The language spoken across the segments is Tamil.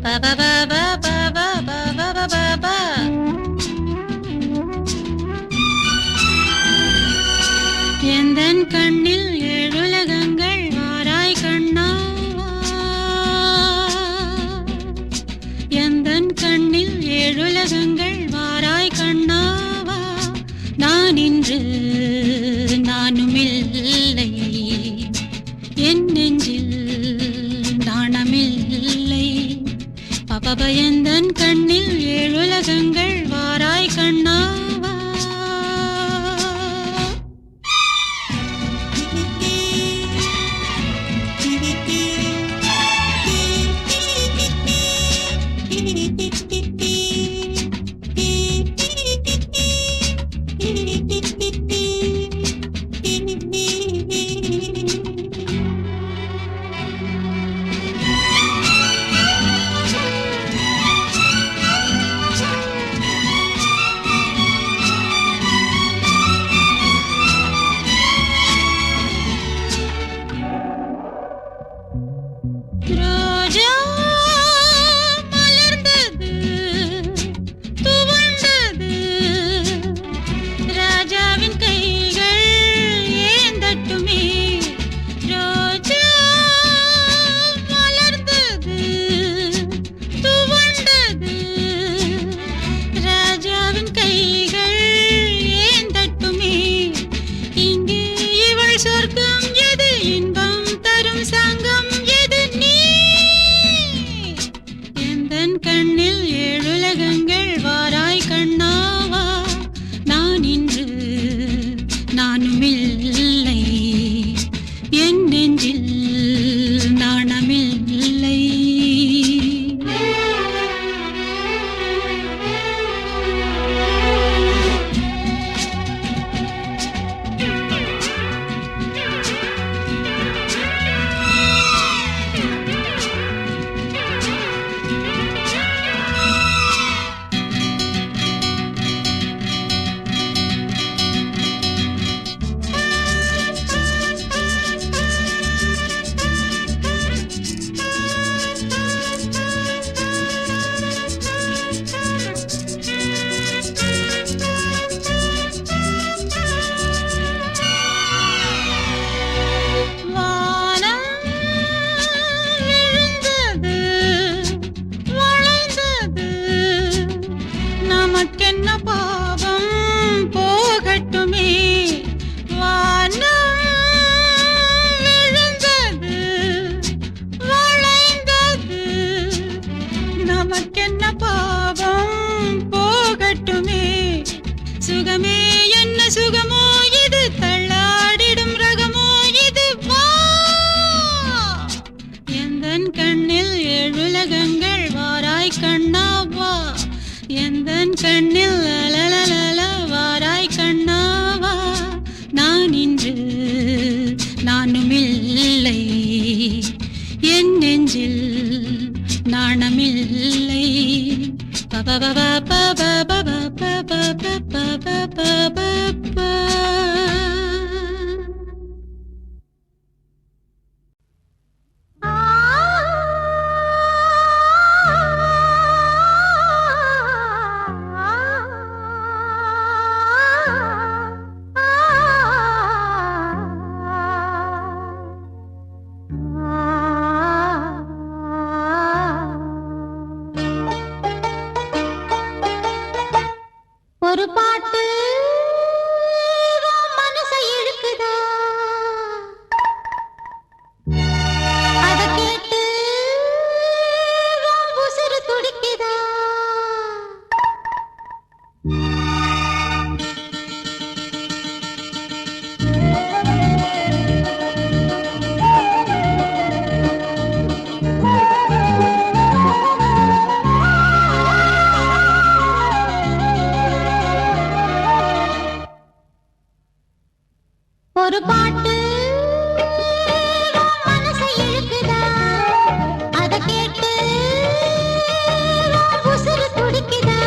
ba ba ba ba ba ba ba ba ba ba இன்று நானும் இல்லை, என் நெஞ்சில் நாணமில்லை. பபயந்தன் கண்ணில் ஏழுலகங்கள் வாராய் கண்ணாவா. சுகமே என்ன சுகமோ இது, தள்ளாடிடும் ரகமோ இது. வா எந்தன் கண்ணில் ஏழுலகங்கள் வாராய் கண்ணாவா. எந்தன் கண்ணில் அலலலல வாராய் கண்ணாவா. நான் இன்று நானும் இல்லை, என் நெஞ்சில் நாணமில்லை. ஒரு பாட்டு மனசை இழுக்குதா, அத கேட்டு உசுறு துடிக்குதா. ஒரு பாட்டு மனசை இழுக்குதா, அத கேட்டு உசுறு துடிக்குதா.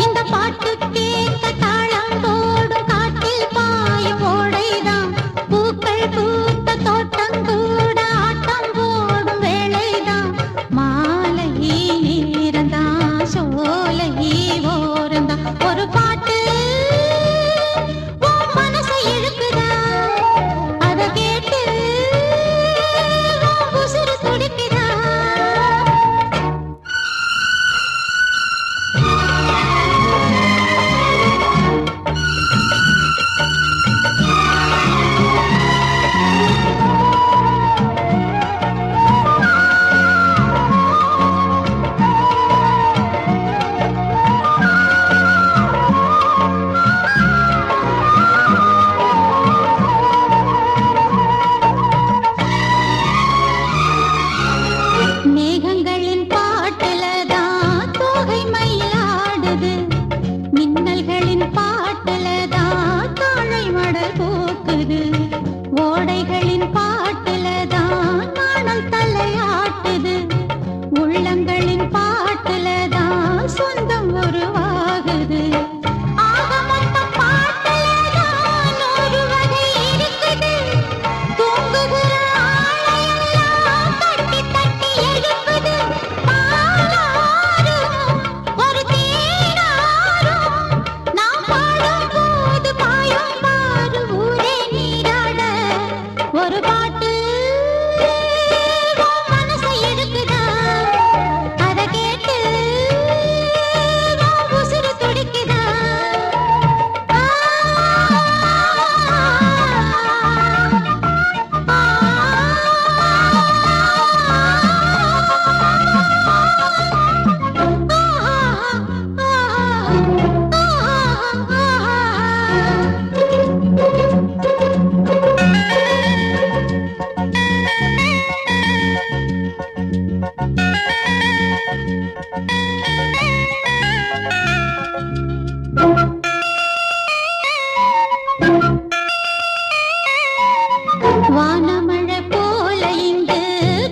இந்த பாட்டு கேட்க தாளம் போடும் காட்டில் பாயும் ஓடைதான், பூக்கள் பூத்த தோட்டம் கூட ஆட்டம் போடும் வேளைதான். மாலை நேரந்தான் சோலை ஓரந்தான். ஒரு பாட்டு மனசை இழுக்குதா. உங்களின் பாட்டுலதான் சொந்தம் உருவாகுது. ஆக மொத்தம் பாட்டுலதான் ஒரு வகை இருக்குது. தூங்குகிற ஆளையெல்லாம் தட்டி தட்டி எழுப்புது. பாலாரும் ஒரு தேனாரும் நாம் பாடும் போது பாயும் பாரு ஊரே நீராட. ஒரு பாட்டு உன் மனசை இழுக்குதா, அதை கேட்டு உன் உசுரு துடிக்குதா? ஆ, வானமழை போல இங்கு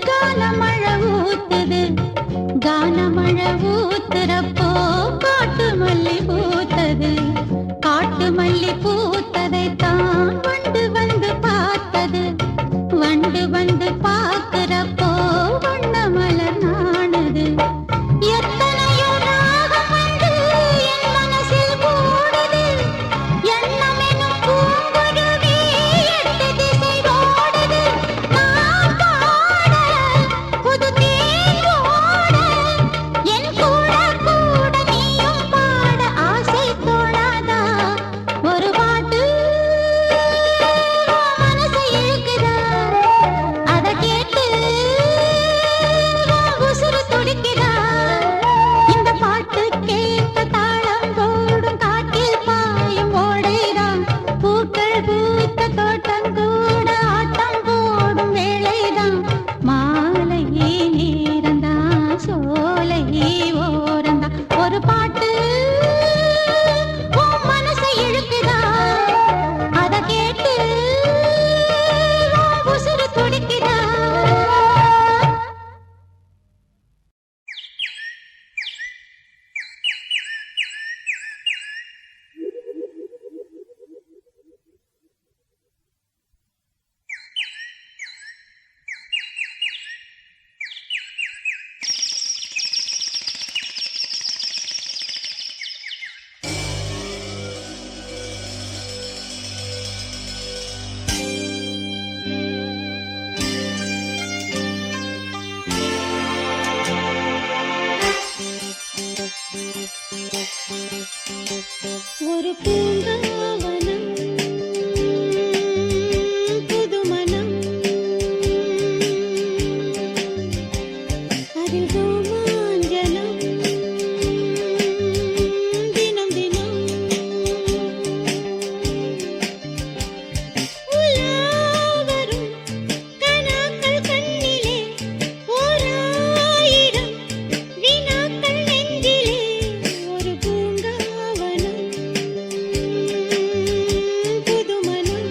கானமழை ஊத்துது. கானமழை ஊத்துறப்போ காட்டு மல்லி பூத்தது. காட்டு மல்லி பூத்ததைத்தான் வண்டு வந்து பார்த்தது. வண்டு வந்து பார்க்கிறப்போ வண்ண மலர் நாணுது. எத்தனையோ ராகம் வந்து என் மனசில் கூடுது. எண்ணம் எனும் பூங்குருவி எட்டு திசை ஓடுது. நான் பாட புது தேன் ஓட, என் கூட கூட நீயும் பாட ஆசை தோணாதா? ஒரு பாட்டு உன் மனசை இழுக்குதா, அதை கேட்டு உன் உசுரு துடிக்குதா? இந்த பாட்டு கேட்ட தாளம் போடும் காட்டில் பாயும் ஓடைதான். பூக்கள் பூத்த தோட்டம் கூட ஆட்டம் போடும் வேளைதான். மாலை நேரந்தான் சோலை ஓரந்தான். ஒரு பாட்டு உன் மனசை இழுக்குதா, அதை கேட்டு உன் உசுரு துடிக்குதா? ஒரு பூங்காவனம் புதுமனம், அதில் ரோமாஞ்சனம் தினம் தினம். உலாவரும் கனாக்கள் கண்ணிலே, ஓராயிரம் வினாக்கள் நெஞ்சிலே. ஒரு பூங்காவனம் புதுமனம்.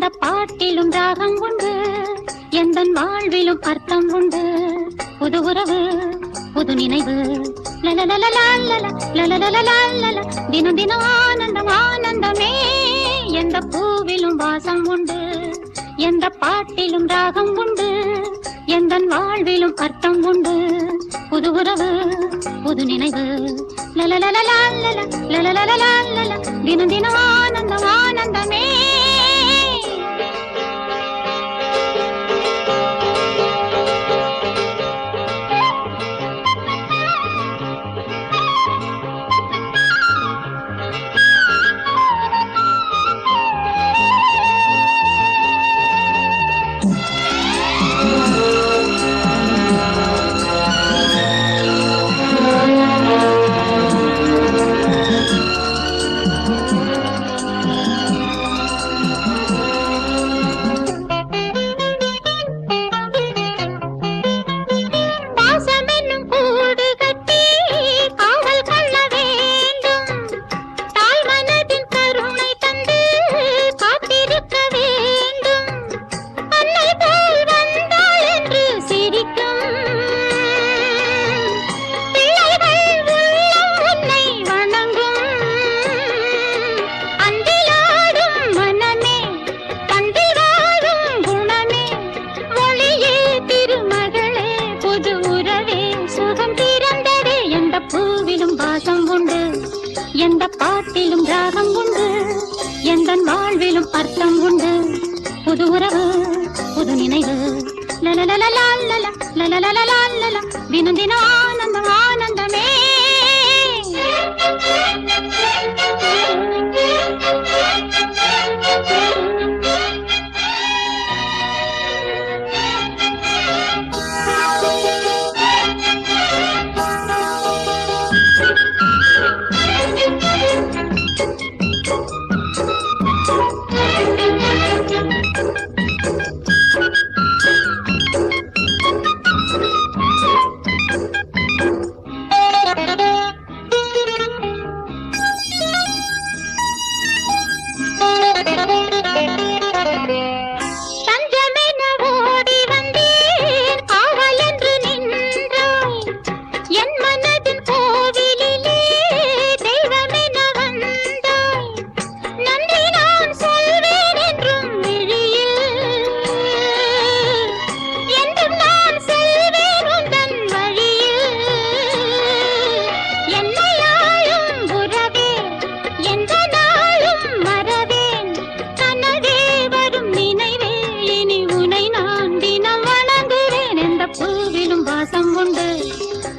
எந்த பாட்டிலும் ராகம் உண்டு, எந்த வாழ்விலும் அர்த்தம் உண்டு. புது உறவு புது நினைவு தினம் தினம் ஆனந்தம் ஆனந்தமே. எந்த பூவிலும் வாசம் உண்டு, எந்த பாட்டிலும் ராகம் உண்டு, எந்த வாழ்விலும் அர்த்தம் உண்டு. புது உறவு புது நினைவு தினம் தினம் ஆனந்தம் ஆனந்தமே. எந்த பாட்டிலும் ராகம் உண்டு, எந்த வாழ்விலும் அர்த்தம் உண்டு. புது உறவு புது நினைவு தினம் தினம் ஆனந்தம் ஆனந்தமே.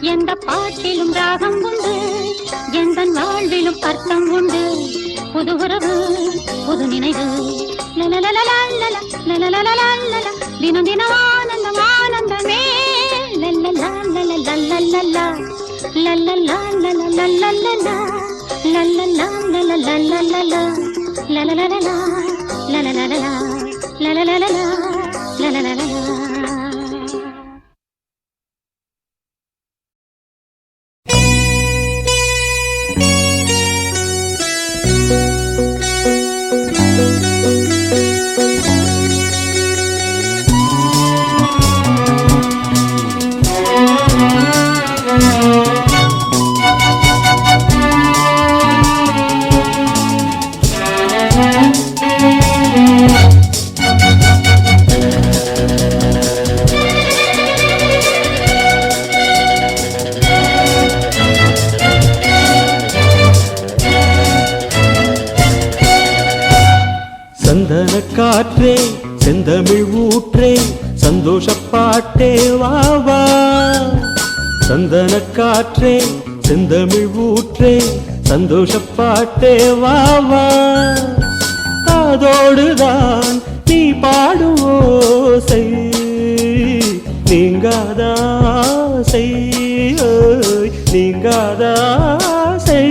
எந்த பாட்டிலும் ராகம் உண்டு, எந்த வாழ்விலும் அர்த்தம் உண்டு. புது உறவு புது நினைவு தினம் தினம் ஆனந்தம் ஆனந்தமே. காற்றே செந்தமிழ் ஊற்றே சந்தோஷப்பாட்டே வாவா. சந்தன காற்றே செந்தமிழ் ஊற்றே சந்தோஷப்பாட்டே வாவா. அதோடுதான் நீ பாடும் ஓசை நீங்காதாசை நீங்காதாசை.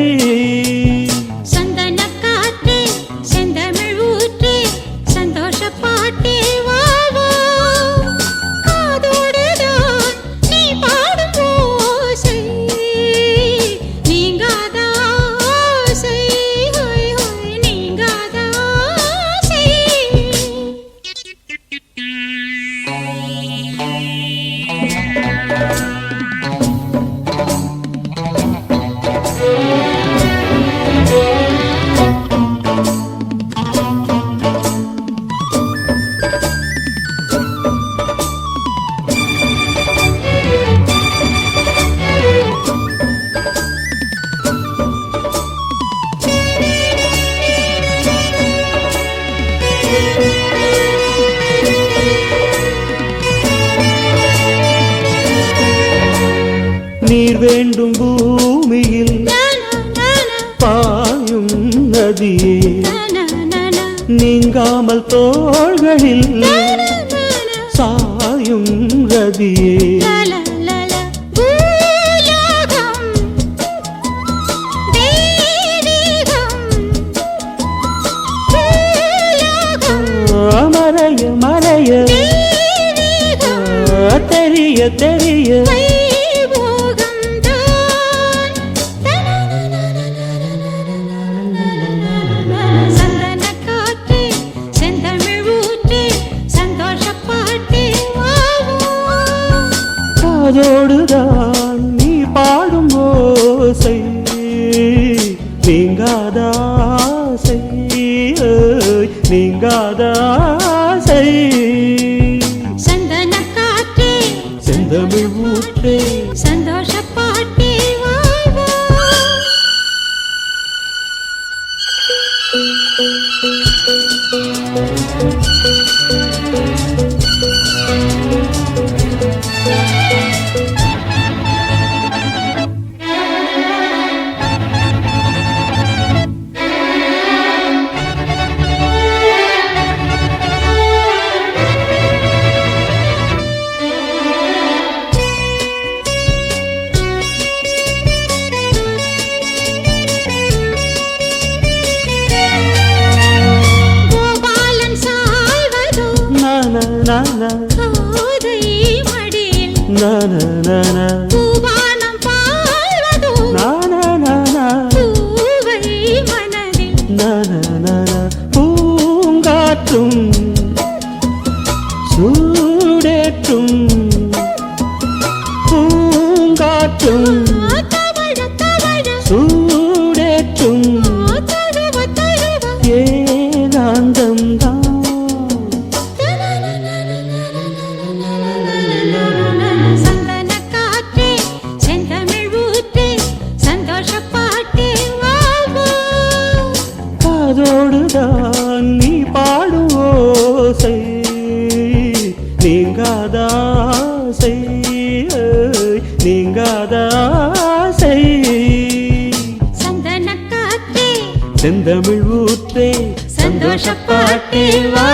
நீர் வேண்டும் பூமியில் பாயும் நதியே நீங்காமல் தோள்களில் சாயும் ரதியே மறைய மறைய தெரிய தெரிய அதோடுதான் நீ பாடும் ஓசை நீங்காதாசை நீங்காதாசை சந்தன காற்றே செந்தமிழ் ஊற்றே சந்தோஷ பாட்டே வா கோதை மடியில் பூவானம் பாழ்வதோ பூவை மனதில் பூங்காற்றும் சூடேற்றும் பூங்காற்றும் சூடேற்றும் ஏகாந்தம் தான் அதோடுதான் நீ பாடும் ஓசை நீங்காதாசை நீங்காதாசை சந்தன காற்றே செந்தமிழ் ஊற்றே சந்தோஷ பாட்டே வா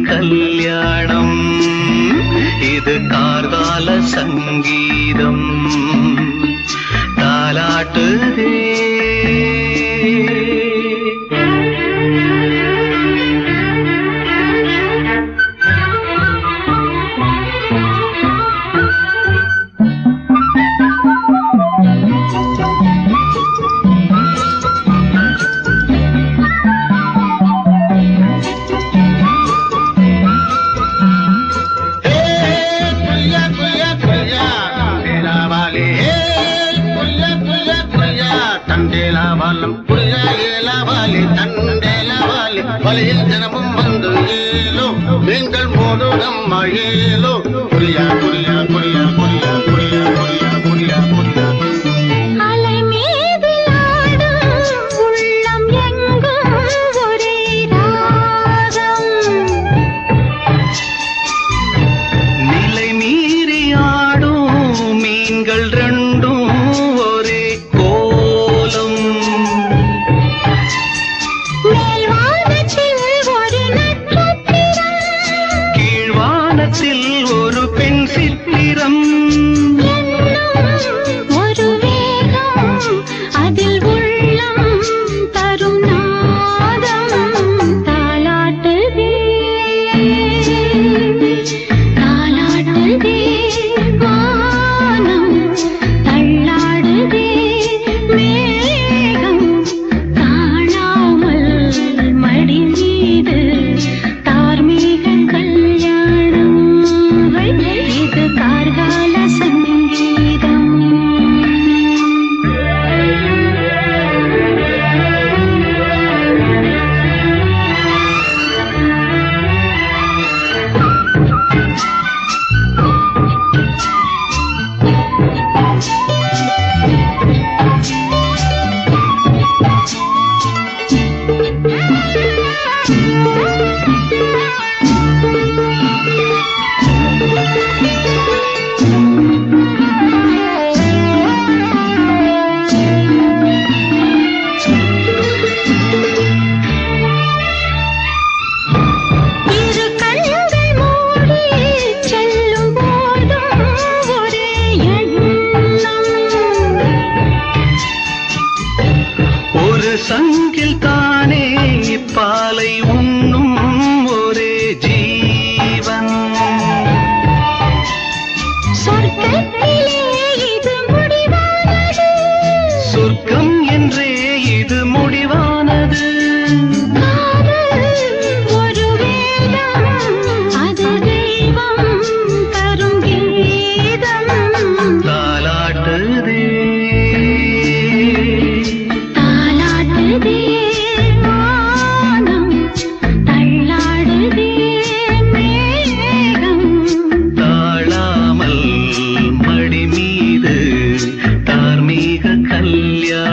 கல்யாணம் இது கார்கால சங்கீதம் தாலாட்டுதே வழியில் தினமும் வந்து ஏலோ நீங்கள் மோதுடம் மழேலோ புரியா புரியா புரியா புரியா புரியா புரியா புரியா புரியா அலை மீதில் ஆடும் உள்ளம் எங்கும் ஒரே ராகம் நிலை மீறி ஆடும் மீன்கள் ரெண்டும் ஒரே கோலம்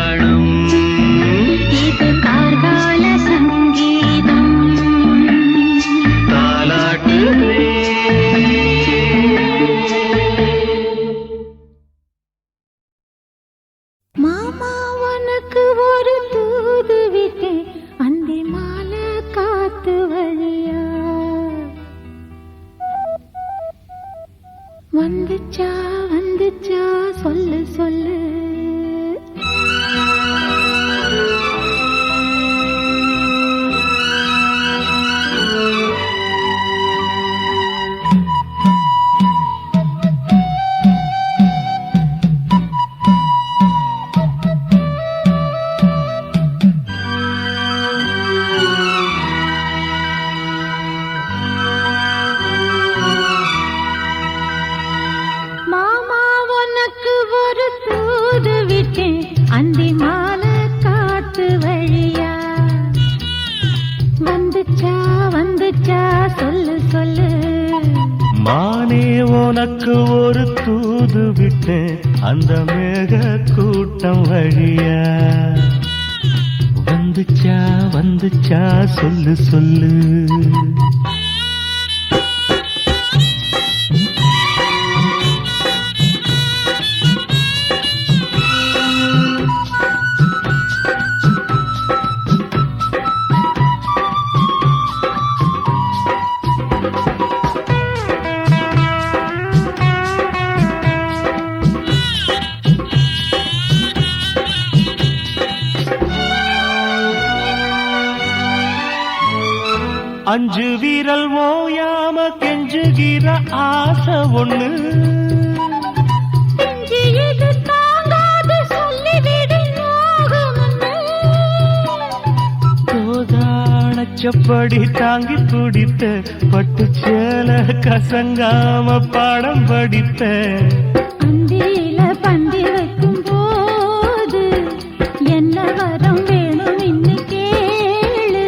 நாளும் இது கார்கால சங்கீதம் தாலாட்டுதே. மாமா உனக்கு ஒரு தூது விட்டேன் அந்தி மாலை காத்து வழியா வந்துச்சா வந்துச்சா சொல்லு சொல்லு மாமா உனக்கு ஒரு தூது விட்டேன் அந்தி மாலை காத்து வழியா வந்துச்சா வந்துச்சா சொல்லு சொல்லு மானே உனக்கு ஒரு தூது விட்டேன் அந்த மேக கூட்டம் வழியா வந்துச்சா வந்துச்சா சொல்லு சொல்லு அஞ்சு வீரல் ஓயாம கெஞ்சுகிற ஆசை ஒண்ணு இது தாங்காது சொல்லிவிடு மோகமன்னு கோதானச்சப்படி தாங்கி துடித்த பட்டு சேல கசங்காம பாடம் படித்த அந்தியில பந்தி வைக்கும் போது என்ன வரம் வேணும் இன்னி கேளு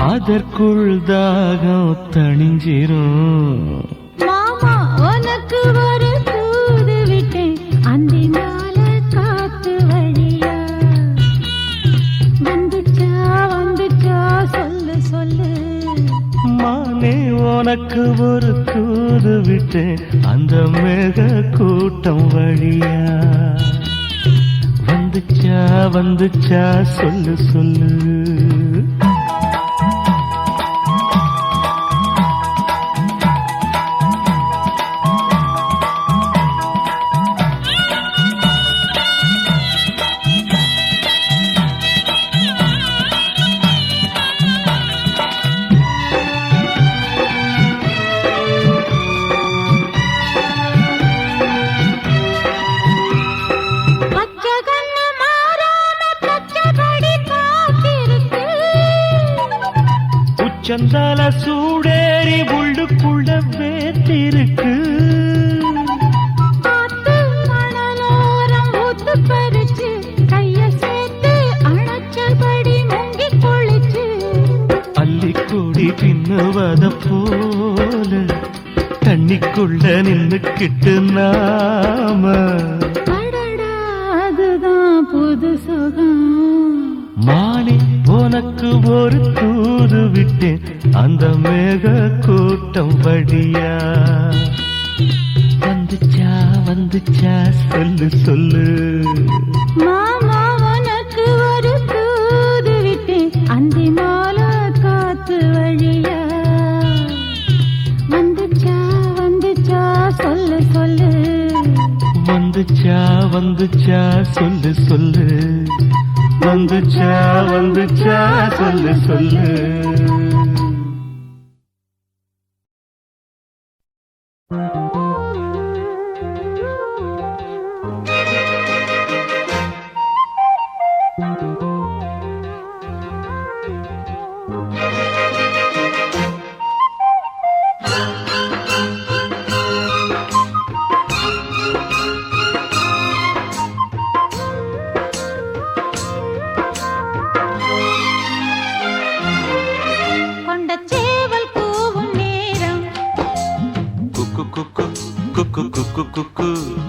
அதற்குள் தாகம் தணிஞ்சிரும் மாமா உனக்கு ஒரு தூது விட்டேன் அந்தி மாலை காத்து வழியா வந்துச்சா வந்துச்சா சொல்லு சொல்லு மானே உனக்கு ஒரு தூது விட்டேன் அந்த மேக கூட்டம் வழியா வந்துச்சா வந்துச்சா சொல்லு சொல்லு பச்சை கண்ணு மாறாம பச்சைப்படி காத்திருக்கு உச்சந்தால சூடேறி உள்ளுக்குள்ள வேத்திருக்கு ஆத்து மணலோரம் ஊத்து பறிச்சு கைய சேர்த்து அணைச்சபடி முங்கி குளிச்சு அள்ளிக்கூடி பின்னுவத போல தண்ணிக்குள்ள நின்னுக்கிட்டு நாம அடடா அதுதான் புது சுகம் மானே உனக்கு ஒரு தூது விட்டேன் அந்த மேக கூட்டம் வழியா வந்துச்சா வந்துச்சா சொல்லு சொல்லு மாமா உனக்கு ஒரு தூது விட்டேன் அந்தி மாலை காத்து வழியா வந்துச்சா வந்துச்சா சொல்லு சொல்லு வந்துச்சா வந்துச்சா சொல்லு சொல்லு வந்துச்சா வந்துச்சா சொல்லு சொல்லு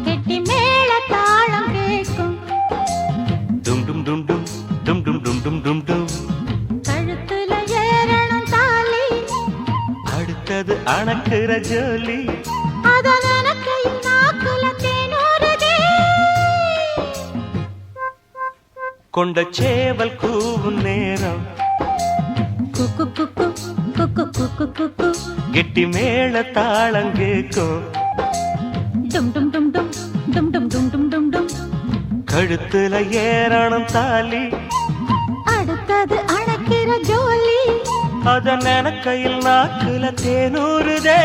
கெட்டி மேல தாளம் கேட்கும் அளக்குற ஜோலி அதான் எனக்கு நாக்குல தேனூறுதே. கொண்ட சேவல் கூவும் நேரம் குக்கு குக்கு குக்கு குக்கு குக்கு கெட்டி மேள தாளம் கேக்கும் டும் டும் டும் டும் டும் டும் டும் டும் டும் டும். கழுத்துல ஏறணும் தாலி அடுத்தது அணைக்கிற ஜோலி அத நினைக்கையில் நாக்குல தேனூறுதே.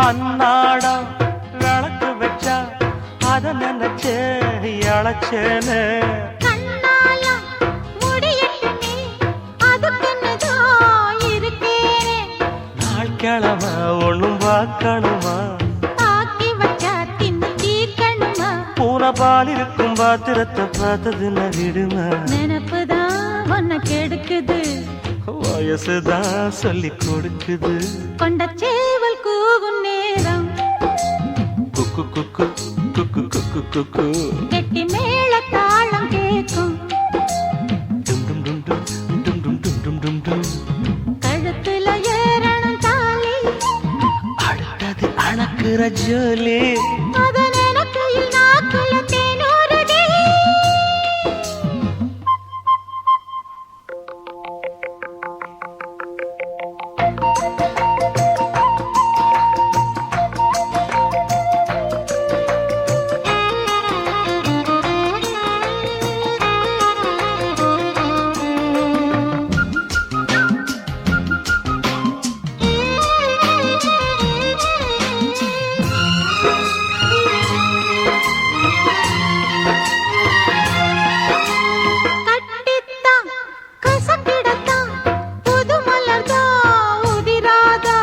அன்னாடம் விளக்கு வச்சா அத நினைச்சே அழைச்சேன்னு கண்ணால முடியட்டுமே அதுக்குன்னுதான் இருக்கேனே. நாள் கிழமை ஒண்ணும் பார்க்கணுமா ஆக்கி வச்சா தின்னு தீர்க்கணுமா பூனை பால் இருக்கும் பாத்திரத்தை பார்த்தது நடிடுமா நினப்புதான் உன்னை கெடுக்குது வயசுதான் சொல்லி கொடுக்குது கொண்ட சேவல் கூவும் நேரம் குக்கு குக்கு குக்கு குக்கு குக்கு கெட்டி மேள தாளம் கேட்கும் டும் டும் டும் டும் டும் டும் டும் டும் டும் டும் கழுத்துல ஏறணும் தாலி அடுத்தது அணக்குற ஜோலி அதன் எனக்கையில் நாக்குல தேனூறுதே. கட்டித்தான் கசக்கிடத்தான் புது மலர்தான் உதிராதா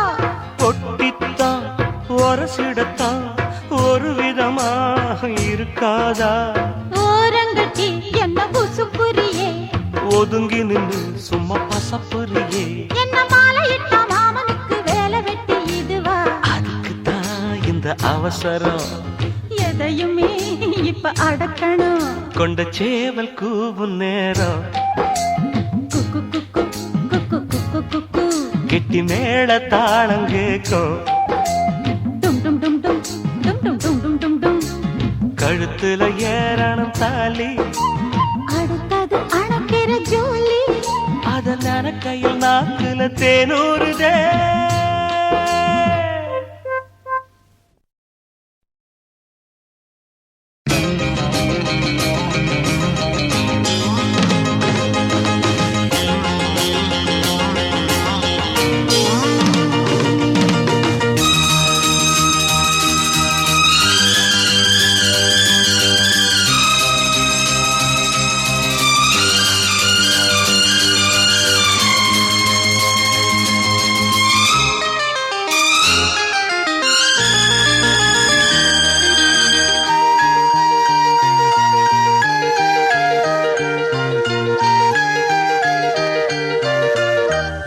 கொட்டித்தான் ஒரசிடத்தான் ஒரு விதமா இருக்காதா ஓரங்கட்டி என்ன புசுப்புரியே ஒதுங்கி நின்று சும்மா பசப்புரியே என்ன மாலையிட்ட மாமனுக்கு வேலை வெட்டி இதுவா அதுக்குத்தான் இந்த அவசரம் எதையுமே இப்ப அடக்கணும் கொண்ட சேவல் கூவும் நேரம் குக்கு குக்கு குக்கு குக்கு குக்கு கெட்டி மேள தாளம் கேக்கும் டும் டும் டும் டும் டும் டும் டும் டும் டும் டும். கழுத்துல ஏறணும் தாலி அடுத்தது அணைக்கிற ஜோலி அத நினைக்கையில் நாக்குல தேனூறுதே.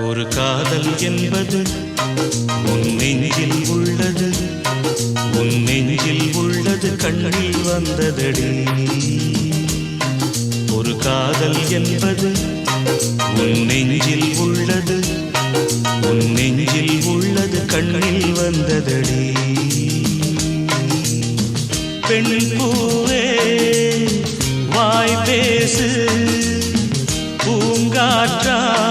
ஒரு காதல் என்பது உன் நெஞ்சில் உள்ளது, உன் நெஞ்சில் உள்ளது கண்ணில் வந்ததடி. ஒரு காதல் என்பது உன் நெஞ்சில் உள்ளது, உன் நெஞ்சில் உள்ளது கண்ணில் வந்ததடி. பெண் பூவே வாய் பேசு, பூங்காற்றாய்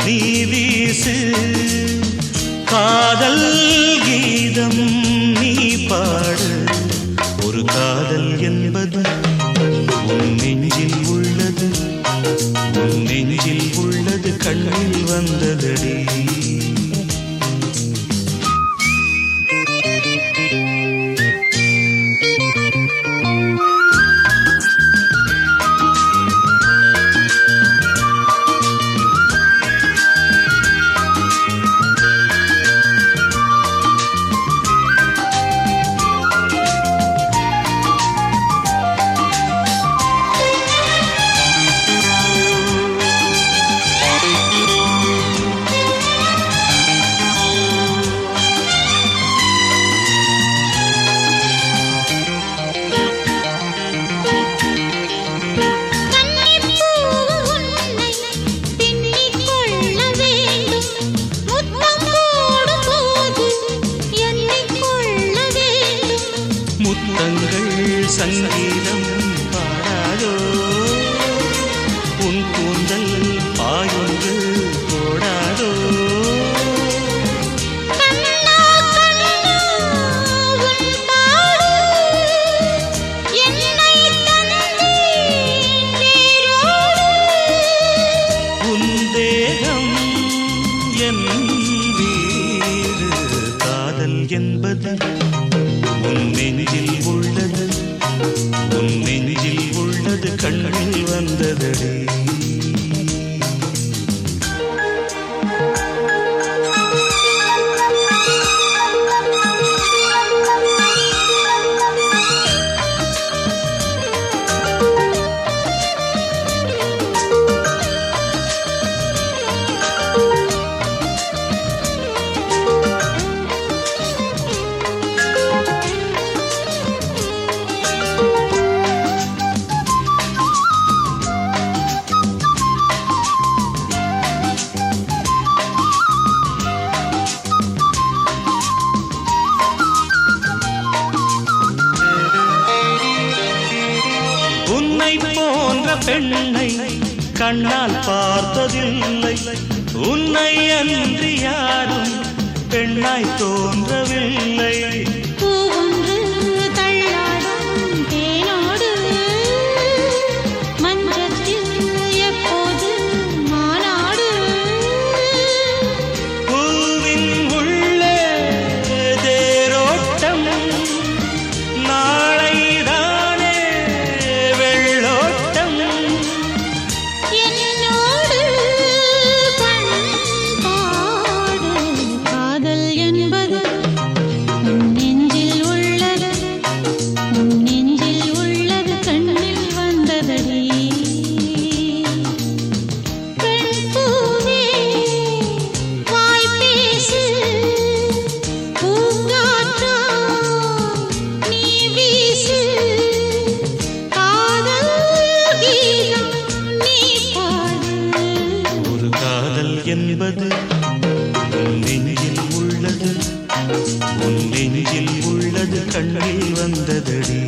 நீ வீசு, காதல் கீதம் நீ பாடு. ஒரு காதல் என்பது உன் நெஞ்சில் உள்ளது, உன் நெஞ்சில் உள்ளது கண்ணில் வந்ததடி. வந்ததடி. உன்னை போன்ற பெண்ணை கண்ணால் பார்த்ததில்லை, உன்னை அன்றி யாரும் பெண்ணாய் தோன்றவில்லை. பூவொன்று தள்ளாடும் தேனோடு மஞ்சத்தில் எப்போது மாநாடு. பூவின் உள்ளே தேரோட்டம், நாளைதானே வெள்ளோட்டம். என்னோடு பண்பாடு காதல் என்பது உன் நெஞ்சில் உள்ளது, உன் நெஞ்சில் உள்ளது கண்ணில் வந்ததடி. பெண் பூவே வாய் பேசு, பூங்காற்றா நீ வீசு, காதல் கீதம் நீ பாடு. ஒரு காதல் என்பது உன் நெஞ்சில் உள்ளது, உன் நெஞ்சில் உள்ளது கண்ணில் வந்ததடி.